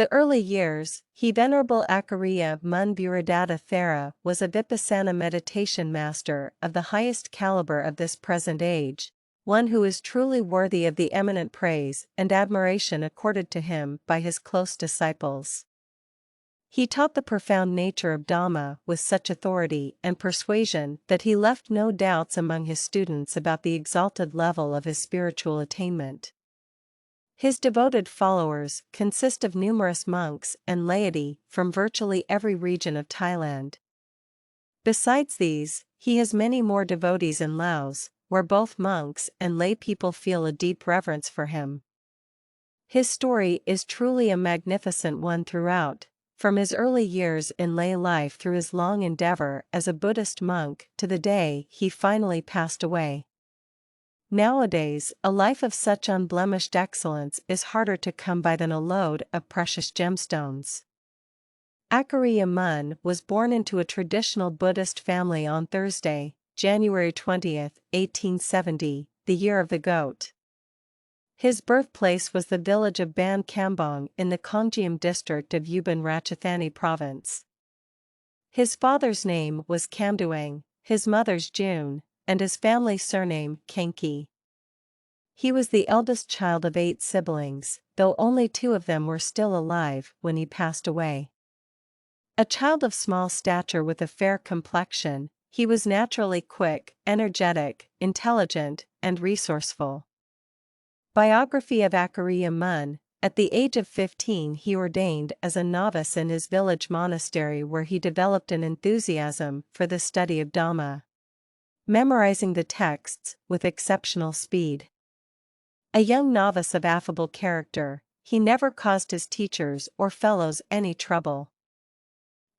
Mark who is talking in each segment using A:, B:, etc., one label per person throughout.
A: The early years, Venerable Achariya Mun Bhuridatta Thera was a vipassanā meditation master of the highest caliber of this present age, one who is truly worthy of the eminent praise and admiration accorded to him by his close disciples. He taught the profound nature of Dhamma with such authority and persuasion that he left no doubts among his students about the exalted level of his spiritual attainment. His devoted followers consist of numerous monks and laity from virtually every region of Thailand. Besides these, he has many more devotees in Laos, where both monks and lay people feel a deep reverence for him. His story is truly a magnificent one throughout, from his early years in lay life through his long endeavor as a Buddhist monk to the day he finally passed away. Nowadays, a life of such unblemished excellence is harder to come by than a load of precious gemstones. Ãcariya Mun was born into a traditional Buddhist family on Thursday, January 20, 1870, the year of the goat. His birthplace was the village of Ban Kambong in the Kongjiam district of Ubon Ratchathani province. His father's name was Kamduang, his mother's June, and his family surname Kenki. He was the eldest child of 8 siblings, though only 2 of them were still alive when he passed away. A child of small stature with a fair complexion, he was naturally quick, energetic, intelligent, and resourceful. Biography of Ãcariya Mun. At the age of 15 he ordained as a novice in his village monastery where he developed an enthusiasm for the study of Dhamma, memorizing the texts with exceptional speed. A young novice of affable character, he never caused his teachers or fellows any trouble.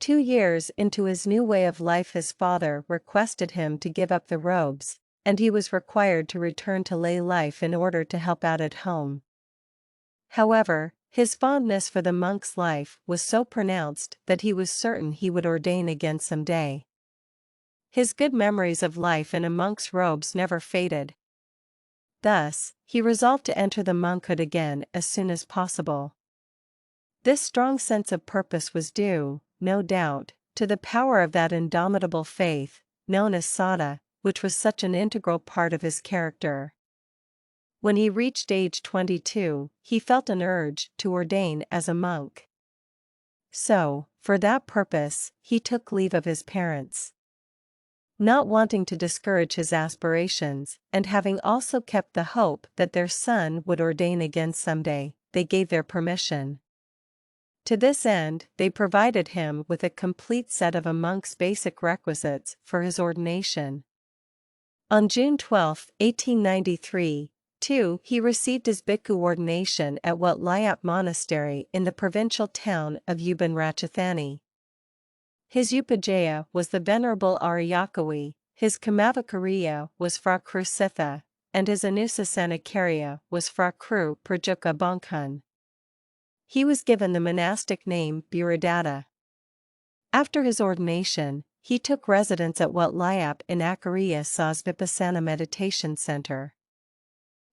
A: 2 years into his new way of life his father requested him to give up the robes, and he was required to return to lay life in order to help out at home. However, his fondness for the monk's life was so pronounced that he was certain he would ordain again someday. His good memories of life in a monk's robes never faded. Thus, he resolved to enter the monkhood again as soon as possible. This strong sense of purpose was due, no doubt, to the power of that indomitable faith, known as saddha, which was such an integral part of his character. When he reached age 22, he felt an urge to ordain as a monk. So, for that purpose, he took leave of his parents. Not wanting to discourage his aspirations, and having also kept the hope that their son would ordain again someday, they gave their permission. To this end, they provided him with a complete set of a monk's basic requisites for his ordination. On June 12, 1893, he received his bhikkhu ordination at Wat Layap Monastery in the provincial town of Ubon Ratchathani. His upajjhaya was the Venerable Ariyakawi, his Kamavakariya was Fra Krusitha, and his Anusasana Acariya was Fra Kru Prajuka Bongkhun. He was given the monastic name Bhūridatta. After his ordination, he took residence at Wat Layap in Acariya Saw's Vipassanā meditation center.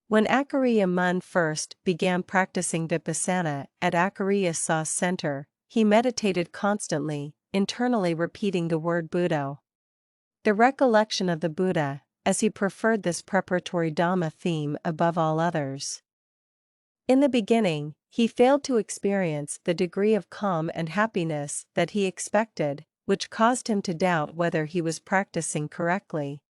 A: When Ãcariya Mun first began practicing Vipassana at Acariya Saw's center, he meditated constantly, internally repeating the word Buddha. The recollection of the Buddha, as he preferred this preparatory Dhamma theme above all others. In the beginning, he failed to experience the degree of calm and happiness that he expected, which caused him to doubt whether he was practicing correctly.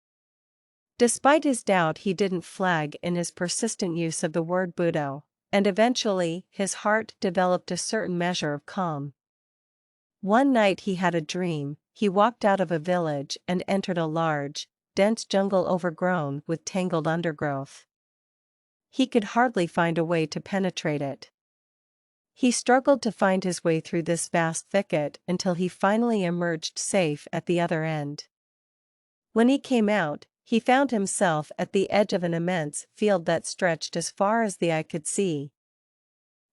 A: Despite his doubt, he didn't flag in his persistent use of the word Buddha, and eventually his heart developed a certain measure of calm. One night he had a dream. He walked out of a village and entered a large, dense jungle overgrown with tangled undergrowth. He could hardly find a way to penetrate it. He struggled to find his way through this vast thicket until he finally emerged safe at the other end. When he came out, he found himself at the edge of an immense field that stretched as far as the eye could see.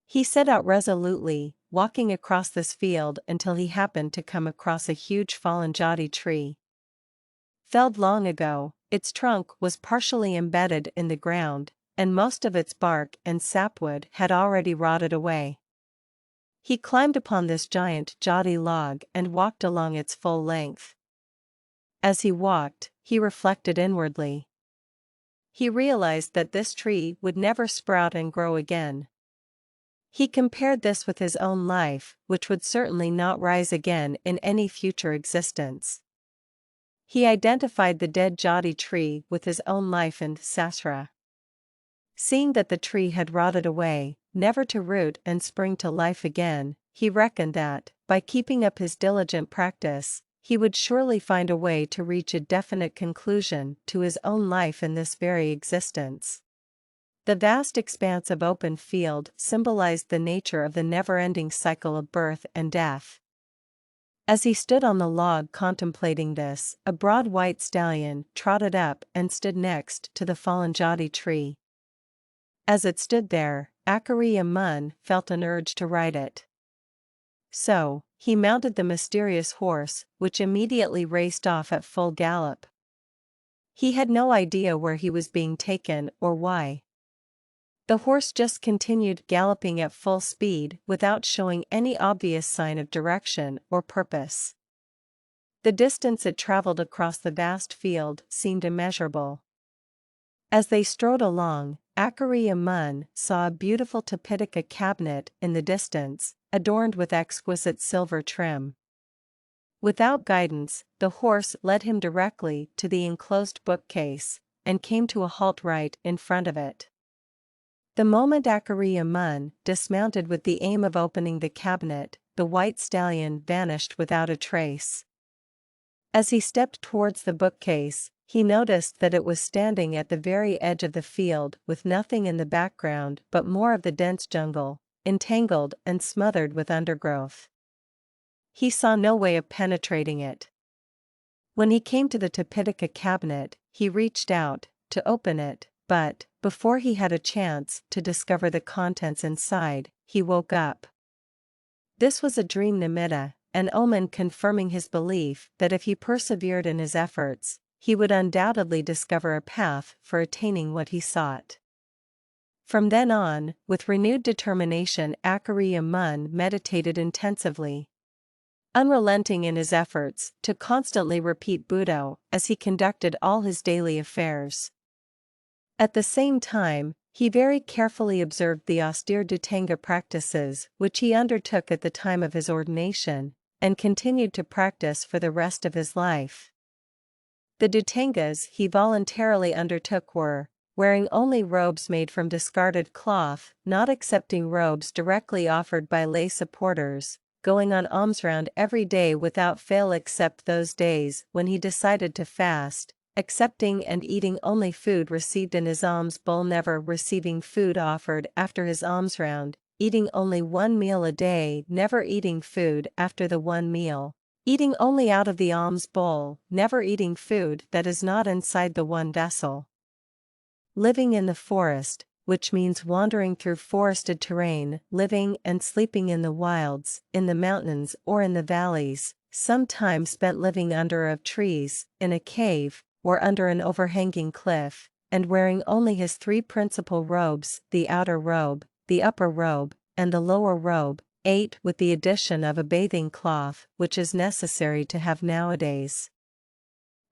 A: He set out resolutely, walking across this field until he happened to come across a huge fallen jati tree. Felled long ago, its trunk was partially embedded in the ground, and most of its bark and sapwood had already rotted away. He climbed upon this giant jati log and walked along its full length. As he walked, he reflected inwardly. He realized that this tree would never sprout and grow again. He compared this with his own life, which would certainly not rise again in any future existence. He identified the dead jati tree with his own life and sasra. Seeing that the tree had rotted away, never to root and spring to life again, he reckoned that, by keeping up his diligent practice, he would surely find a way to reach a definite conclusion to his own life in this very existence. The vast expanse of open field symbolized the nature of the never-ending cycle of birth and death. As he stood on the log contemplating this, a broad white stallion trotted up and stood next to the fallen jati tree. As it stood there, Ãcariya Mun felt an urge to ride it. So, he mounted the mysterious horse, which immediately raced off at full gallop. He had no idea where he was being taken or why. The horse just continued galloping at full speed without showing any obvious sign of direction or purpose. The distance it traveled across the vast field seemed immeasurable. As they strode along, Ãcariya Mun saw a beautiful Tipitaka cabinet in the distance, adorned with exquisite silver trim. Without guidance, the horse led him directly to the enclosed bookcase, and came to a halt right in front of it. The moment Ãcariya Mun dismounted with the aim of opening the cabinet, the white stallion vanished without a trace. As he stepped towards the bookcase, he noticed that it was standing at the very edge of the field with nothing in the background but more of the dense jungle, entangled and smothered with undergrowth. He saw no way of penetrating it. When he came to the Tipitaka cabinet, he reached out to open it, but, before he had a chance to discover the contents inside, he woke up. This was a dream nimitta, an omen confirming his belief that if he persevered in his efforts, he would undoubtedly discover a path for attaining what he sought. From then on, with renewed determination, Ãcariya Mun meditated intensively, unrelenting in his efforts to constantly repeat Buddha as he conducted all his daily affairs. At the same time, he very carefully observed the austere Dhutanga practices which he undertook at the time of his ordination, and continued to practice for the rest of his life. The Dhutangas he voluntarily undertook were, wearing only robes made from discarded cloth, not accepting robes directly offered by lay supporters, going on alms round every day without fail except those days when he decided to fast, accepting and eating only food received in his alms bowl, never receiving food offered after his alms round, eating only one meal a day, never eating food after the one meal, eating only out of the alms bowl, never eating food that is not inside the one vessel. Living in the forest, which means wandering through forested terrain, living and sleeping in the wilds, in the mountains or in the valleys, sometimes spent living under of trees, in a cave, or under an overhanging cliff, and wearing only his three principal robes, the outer robe, the upper robe, and the lower robe, 8 with the addition of a bathing cloth, which is necessary to have nowadays.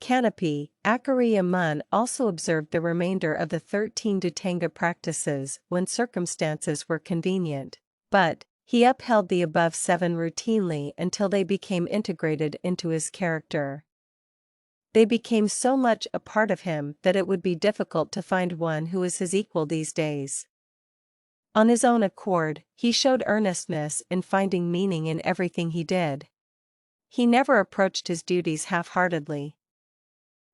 A: Canopy. Ãcariya Mun also observed the remainder of the 13 Dhutanga practices when circumstances were convenient, but he upheld the above 7 routinely until they became integrated into his character. They became so much a part of him that it would be difficult to find one who is his equal these days. On his own accord, he showed earnestness in finding meaning in everything he did. He never approached his duties half-heartedly.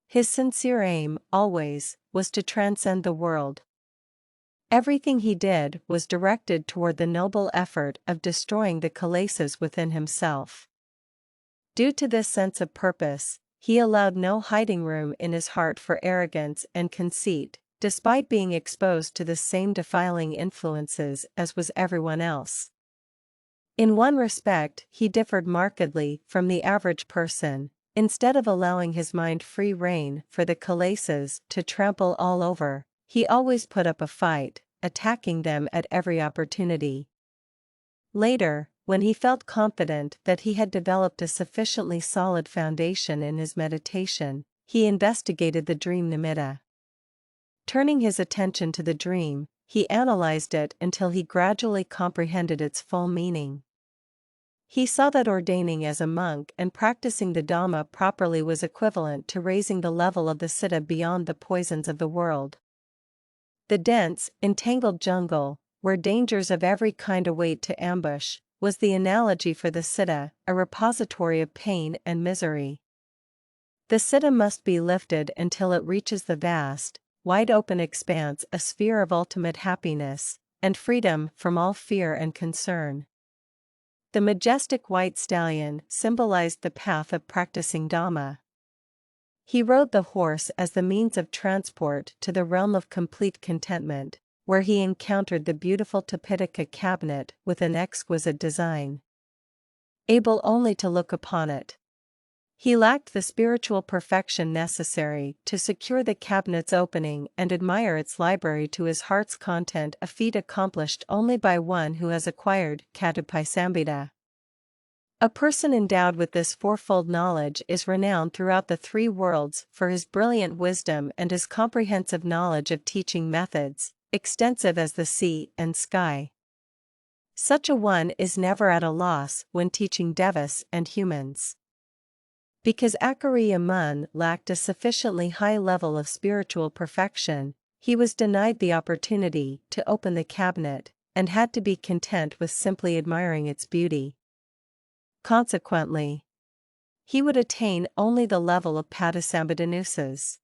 A: His sincere aim, always, was to transcend the world. Everything he did was directed toward the noble effort of destroying the kilesas within himself. Due to this sense of purpose, he allowed no hiding room in his heart for arrogance and conceit, despite being exposed to the same defiling influences as was everyone else. In one respect, he differed markedly from the average person. Instead of allowing his mind free rein for the kilesas to trample all over, he always put up a fight, attacking them at every opportunity. Later, when he felt confident that he had developed a sufficiently solid foundation in his meditation, he investigated the dream nimitta. Turning his attention to the dream, he analyzed it until he gradually comprehended its full meaning. He saw that ordaining as a monk and practicing the Dhamma properly was equivalent to raising the level of the citta beyond the poisons of the world. The dense, entangled jungle, where dangers of every kind await to ambush, was the analogy for the citta, a repository of pain and misery. The citta must be lifted until it reaches the vast, wide-open expanse, a sphere of ultimate happiness and freedom from all fear and concern. The majestic white stallion symbolized the path of practicing Dhamma. He rode the horse as the means of transport to the realm of complete contentment, where he encountered the beautiful Tipitaka cabinet with an exquisite design. Able only to look upon it, he lacked the spiritual perfection necessary to secure the cabinet's opening and admire its library to his heart's content, a feat accomplished only by one who has acquired Katupaisambhita. A person endowed with this fourfold knowledge is renowned throughout the three worlds for his brilliant wisdom and his comprehensive knowledge of teaching methods, extensive as the sea and sky. Such a one is never at a loss when teaching devas and humans. Because Ãcariya Mun lacked a sufficiently high level of spiritual perfection, he was denied the opportunity to open the cabinet, and had to be content with simply admiring its beauty. Consequently, he would attain only the level of Padasambhadanussas.